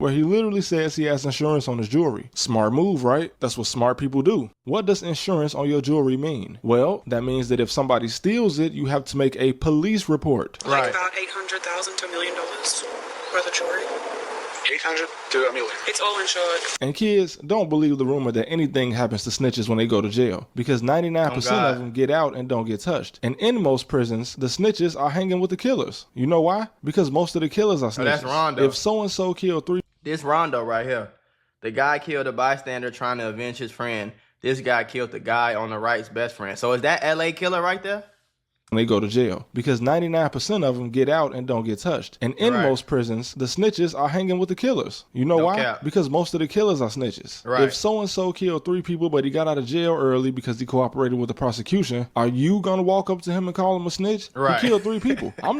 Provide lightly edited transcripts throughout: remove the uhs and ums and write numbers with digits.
where he literally says he has insurance on his jewelry. Smart move, right? That's what smart people do. What does insurance on your jewelry mean? Well, that means that if somebody steals it, you have to make a police report. Like about $800,000 to $1 million worth of jewelry. 800 to $1 million. It's all insured. And kids, don't believe the rumor that anything happens to snitches when they go to jail, because 99% of them get out and don't get touched. And in most prisons, the snitches are hanging with the killers. You know why? Because most of the killers are snitches. Oh, that's Rondo. If so-and-so killed 3... This Rondo right here. The guy killed a bystander trying to avenge his friend. This guy killed the guy on the right's best friend. So is that LA killer right there? when they go to jail, because 99% of them get out and don't get touched. And in most prisons, the snitches are hanging with the killers. You know why? Cap. Because most of the killers are snitches. Right. If so-and-so killed 3 people, but he got out of jail early because he cooperated with the prosecution, are you going to walk up to him and call him a snitch? Right. He killed 3 people. I'm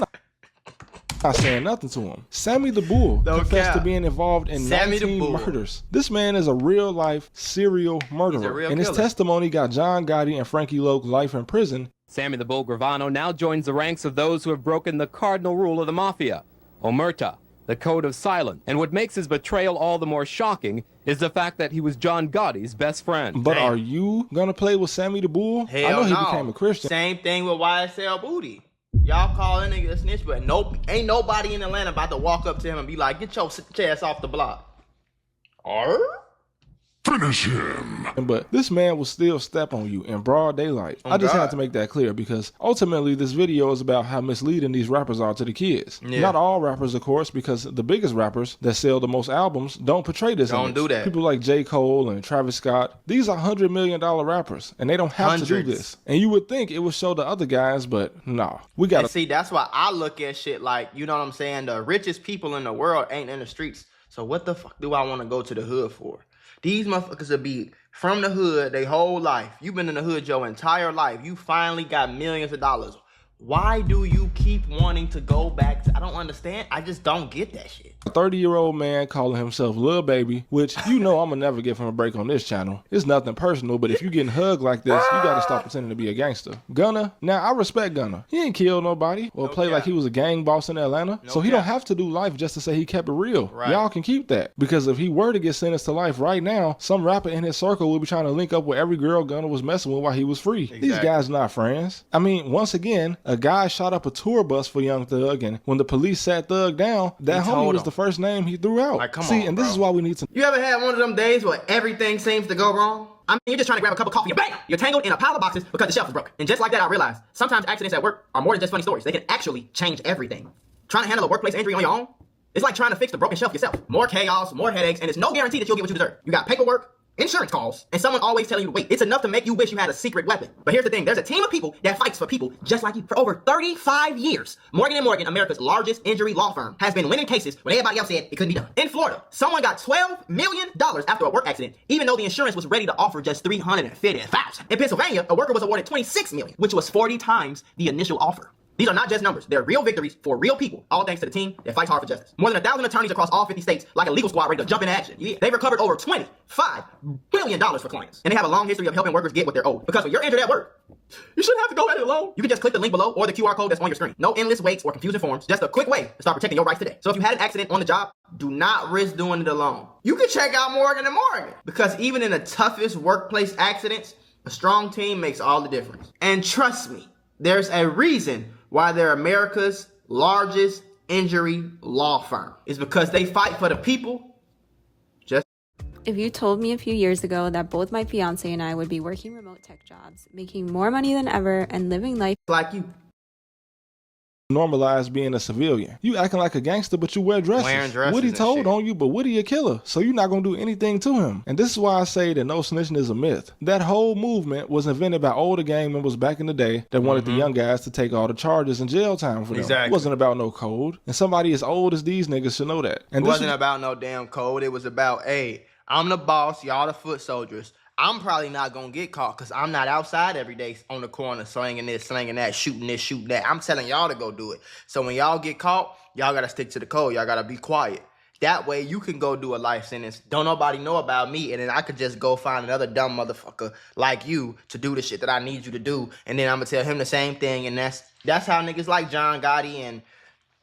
not saying nothing to him. Sammy the Bull confessed to being involved in 19 murders. This man is a real-life serial murderer. And his testimony got John Gotti and Frankie Loke life in prison. Sammy the Bull Gravano now joins the ranks of those who have broken the cardinal rule of the mafia, omerta, the code of silence. And what makes his betrayal all the more shocking is the fact that he was John Gotti's best friend. But are you gonna play with Sammy the Bull? Hell I know he no. became a Christian. Same thing with YSL Booty. Y'all call that nigga a snitch, but ain't nobody in Atlanta about to walk up to him and be like, get your ass off the block. Finish him. But this man will still step on you in broad daylight. I just had to make that clear because ultimately this video is about how misleading these rappers are to the kids. Not all rappers, of course, because the biggest rappers that sell the most albums don't portray this image. do that. People like J. Cole and Travis Scott, these are $100 million rappers and they don't have to do this. And you would think it would show the other guys, but no. We got to see, that's why I look at shit like, you know what I'm saying? The richest people in the world ain't in the streets. So what the fuck do I want to go to the hood for? These motherfuckers will be from the hood their whole life. You've been in the hood your entire life. You finally got millions of dollars. Why do you keep wanting to go back to, I don't understand. I just don't get that shit. A 30-year-old man calling himself Lil Baby, which you know I'm gonna never give him a break on this channel. It's nothing personal, but if you getting hugged like this, you gotta stop pretending to be a gangster. Gunna, now I respect Gunna. He ain't killed nobody or play like he was a gang boss in Atlanta. So he don't have to do life just to say he kept it real. Y'all can keep that. Because if he were to get sentenced to life right now, some rapper in his circle will be trying to link up with every girl Gunna was messing with while he was free. These guys are not friends. I mean, once again, a guy shot up a tour bus for Young Thug, and when the police sat Thug down, that homie was the first name he threw out. Like, come See, on, and this is why we need to... You ever had one of them days where everything seems to go wrong? I mean, you're just trying to grab a cup of coffee and bam! You're tangled in a pile of boxes because the shelf is broken. And just like that, I realized sometimes accidents at work are more than just funny stories. They can actually change everything. Trying to handle a workplace injury on your own, it's like trying to fix the broken shelf yourself. More chaos, more headaches, and it's no guarantee that you'll get what you deserve. You got paperwork, insurance calls, and someone always telling you to wait. It's enough to make you wish you had a secret weapon. But here's the thing, there's a team of people that fights for people just like you. For over 35 years, Morgan & Morgan, America's largest injury law firm, has been winning cases when everybody else said it couldn't be done. In Florida, someone got $12 million after a work accident, even though the insurance was ready to offer just $350,000. In Pennsylvania, a worker was awarded $26 million, which was 40 times the initial offer. These are not just numbers. They're real victories for real people, all thanks to the team that fights hard for justice. More than 1,000 attorneys across all 50 states, like a legal squad ready to jump into action. Yeah. They've recovered over $25 billion for clients. And they have a long history of helping workers get what they're owed. Because when you're injured at work, you shouldn't have to go at it alone. You can just click the link below or the QR code that's on your screen. No endless waits or confusing forms. Just a quick way to start protecting your rights today. So if you had an accident on the job, do not risk doing it alone. You can check out Morgan & Morgan. Because even in the toughest workplace accidents, a strong team makes all the difference. And trust me, there's a reason why they're America's largest injury law firm. It's because they fight for the people. If you told me a few years ago that both my fiance and I would be working remote tech jobs, making more money than ever, and living life like you, normalize being a civilian. You acting like a gangster, but you wear dresses. Wearing dresses Woody and told shit. on you, but Woody a killer, so you're not gonna do anything to him. And this is why I say that no snitching is a myth. That whole movement was invented by older gang members back in the day that wanted the young guys to take all the charges and jail time for them. It wasn't about no code. And somebody as old as these niggas should know that. And it wasn't about no damn code. It was about, hey, I'm the boss, y'all the foot soldiers. I'm probably not gonna get caught because I'm not outside every day on the corner slinging this, slinging that, shooting this, shooting that. I'm telling y'all to go do it. So when y'all get caught, y'all gotta stick to the code. Y'all gotta be quiet. That way you can go do a life sentence. Don't nobody know about me, and then I could just go find another dumb motherfucker like you to do the shit that I need you to do, and then I'm gonna tell him the same thing, and that's how niggas like John Gotti and,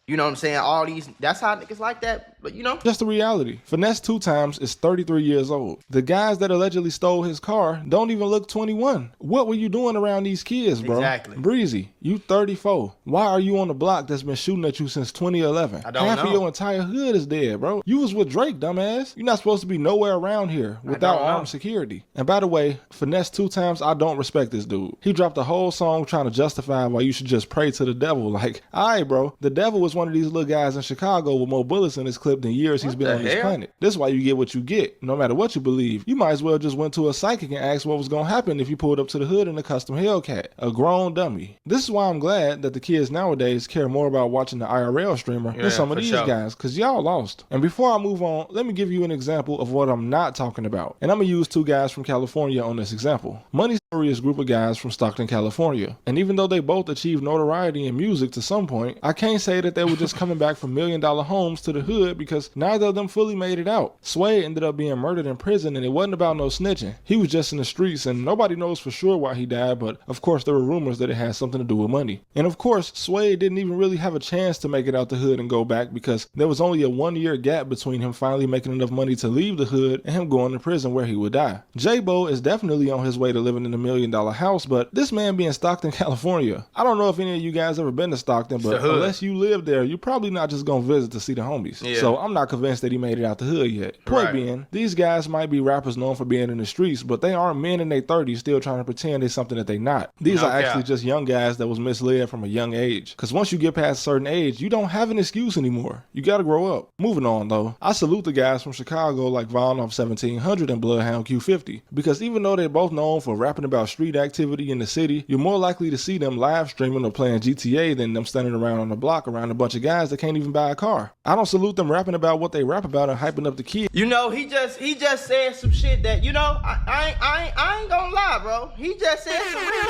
you know what I'm saying, all these, that's how niggas like that but you know. Just the reality. Finesse 2 Times is 33 years old. The guys that allegedly stole his car don't even look 21. What were you doing around these kids, bro? Exactly. Breezy, you 34. Why are you on the block that's been shooting at you since 2011? I don't Half know. of your entire hood is dead, bro. You was with Drake, dumbass. You're not supposed to be nowhere around here without armed security. And by the way, Finesse 2 Times, I don't respect this dude. He dropped a whole song trying to justify why you should just pray to the devil. Like, alright, bro, the devil was one of these little guys in Chicago with more bullets in his clip than years he's been on this planet. This is why you get what you get. No matter what you believe, you might as well just went to a psychic and asked what was gonna happen if you pulled up to the hood in a custom Hellcat. A grown dummy. This is why I'm glad that the kids nowadays care more about watching the IRL streamer than some of these guys, cause y'all lost. And before I move on, let me give you an example of what I'm not talking about. And I'm gonna use 2 guys from California on this example. Money's notorious group of guys from Stockton, California. And even though they both achieved notoriety in music to some point, I can't say that they were just coming back from $1 million homes to the hood because neither of them fully made it out. Sway ended up being murdered in prison, and it wasn't about no snitching. He was just in the streets, and nobody knows for sure why he died, but of course there were rumors that it had something to do with money. And of course, Sway didn't even really have a chance to make it out the hood and go back because there was only a 1-year gap between him finally making enough money to leave the hood and him going to prison where he would die. J-Bo is definitely on his way to living in a $1 million house, but this man being Stockton, California. I don't know if any of you guys ever been to Stockton, but unless you live there, you're probably not just gonna visit to see the homies. Yeah. So I'm not convinced that he made it out the hood yet. Point being, these guys might be rappers known for being in the streets, but they aren't men in their 30s still trying to pretend they're something that they not. These are actually just young guys that was misled from a young age. Cause once you get past a certain age, you don't have an excuse anymore. You gotta grow up. Moving on though, I salute the guys from Chicago like Von off 1700 and Bloodhound Q50, because even though they're both known for rapping about street activity in the city, you're more likely to see them live streaming or playing GTA than them standing around on the block around a bunch of guys that can't even buy a car. I don't salute them rapping about what they rap about and hyping up the kids. You know, he just said some shit that, you know, I ain't gonna lie, bro. He just said some real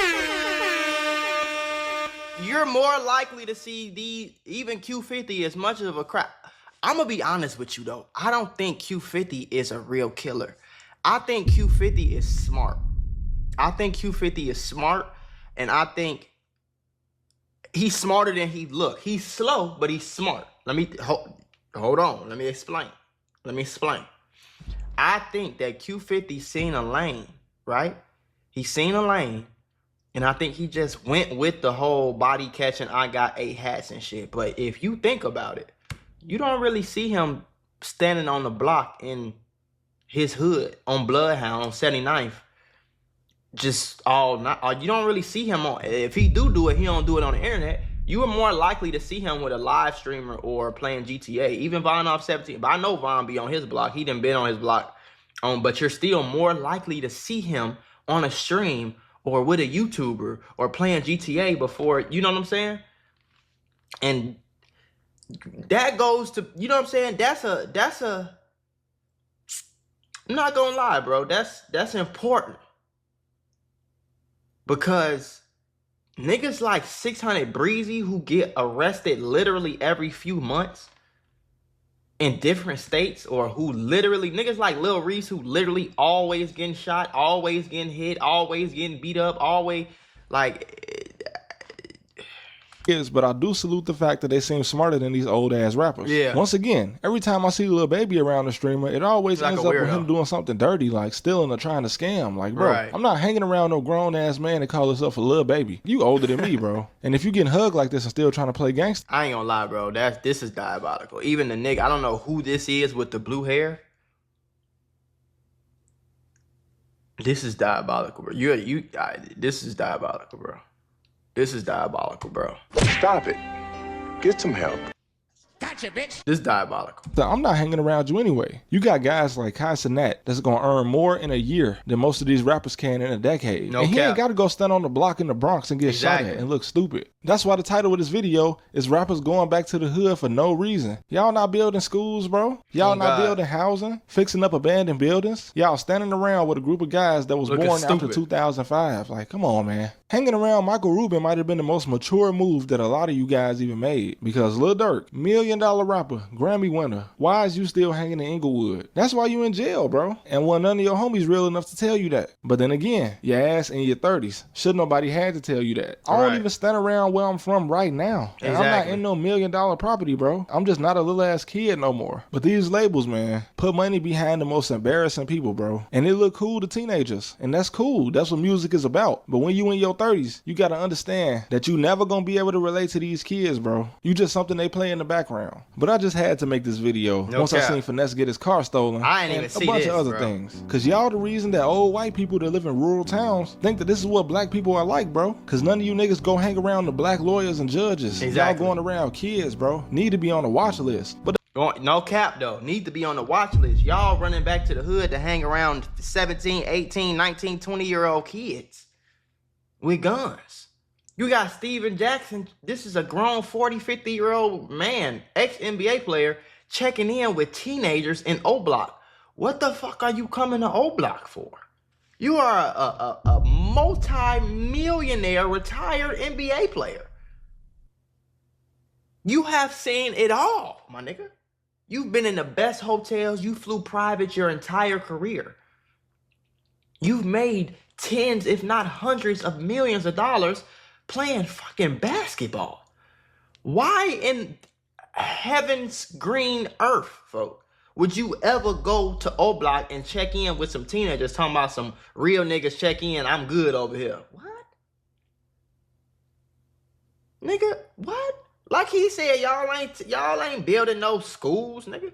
shit. You're more likely to see even Q50 as much of a crap. I'm gonna be honest with you though. I don't think Q50 is a real killer. I think Q50 is smart. I think Q50 is smart, and I think he's smarter than he look. He's slow, but he's smart. Let me hold on. Let me explain. I think that Q50 seen a lane, right? He seen a lane, and I think he just went with the whole body catching, I got 8 hats and shit. But if you think about it, you don't really see him standing on the block in his hood on Bloodhound on 79th. Just all not, you don't really see him on. If he do it, he don't do it on the internet. You are more likely to see him with a live streamer or playing GTA. Even Von off 17, but I know Von be on his block. He done been on his block. But you're still more likely to see him on a stream or with a YouTuber or playing GTA before. You know what I'm saying? And that goes to, you know what I'm saying? That's a. I'm not gonna lie, bro. That's important. Because niggas like 600 Breezy who get arrested literally every few months in different states, or who literally, niggas like Lil Reese who literally always getting shot, always getting hit, always getting beat up, always like... But I do salute the fact that they seem smarter than these old ass rappers. Yeah. Once again, every time I see a little baby around the streamer, it always ends up with him doing something dirty, like stealing or trying to scam. Like, bro, I'm not hanging around no grown ass man that call himself a little baby. You older than me, bro. And if you getting hugged like this and still trying to play gangster, I ain't gonna lie, bro. This is diabolical. Even the nigga, I don't know who this is with the blue hair. This is diabolical, bro. This is diabolical, bro. This is diabolical, bro. Stop it. Get some help. Gotcha, bitch. This is diabolical. I'm not hanging around you anyway. You got guys like Kai Cenat that's gonna earn more in a year than most of these rappers can in a decade. No, and he ain't gotta go stand on the block in the Bronx and get shot at and look stupid. That's why the title of this video is rappers going back to the hood for no reason. Y'all not building schools, bro. Y'all not building housing, fixing up abandoned buildings. Y'all standing around with a group of guys that was born after 2005. Like, come on, man. Hanging around Michael Rubin might have been the most mature move that a lot of you guys even made, because Lil Durk, $1 million million rapper, Grammy winner. Why is you still hanging in Inglewood? That's why you in jail, bro. And when none of your homies real enough to tell you that. But then again, your ass in your 30s. Should nobody had to tell you that. I don't even stand around where I'm from right now. And I'm not in no $1 million property, bro. I'm just not a little ass kid no more. But these labels, man, put money behind the most embarrassing people, bro. And it look cool to teenagers. And that's cool. That's what music is about. But when you in your 30s, you gotta understand that you never gonna be able to relate to these kids, bro. You just something they play in the background. But I just had to make this video once I seen Finesse get his car stolen. I ain't and even see a bunch this, of other bro. things. Cause y'all the reason that old white people that live in rural towns think that this is what black people are like, bro. Cause none of you niggas go hang around the black lawyers and judges. Exactly. Y'all going around kids, bro. Need to be on the watch list. But No cap though, need to be on the watch list. Y'all running back to the hood to hang around 17, 18, 19, 20-year-old kids with guns. You got Steven Jackson. This is a grown 40, 50-year-old man, ex-NBA player, checking in with teenagers in O Block. What the fuck are you coming to O Block for? You are a multi-millionaire retired NBA player. You have seen it all, my nigga. You've been in the best hotels. You flew private your entire career. You've made tens, if not hundreds of millions of dollars playing fucking basketball. Why in heaven's green earth, folk, would you ever go to O Block and check in with some teenagers talking about some real niggas check in, I'm good over here? What? Nigga, what? Like he said, y'all ain't building no schools, nigga.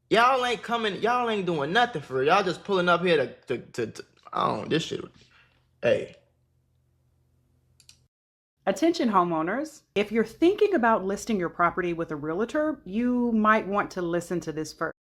Y'all ain't doing nothing for real. Y'all just pulling up here to I don't know, this shit. Hey. Attention homeowners, if you're thinking about listing your property with a realtor, you might want to listen to this first.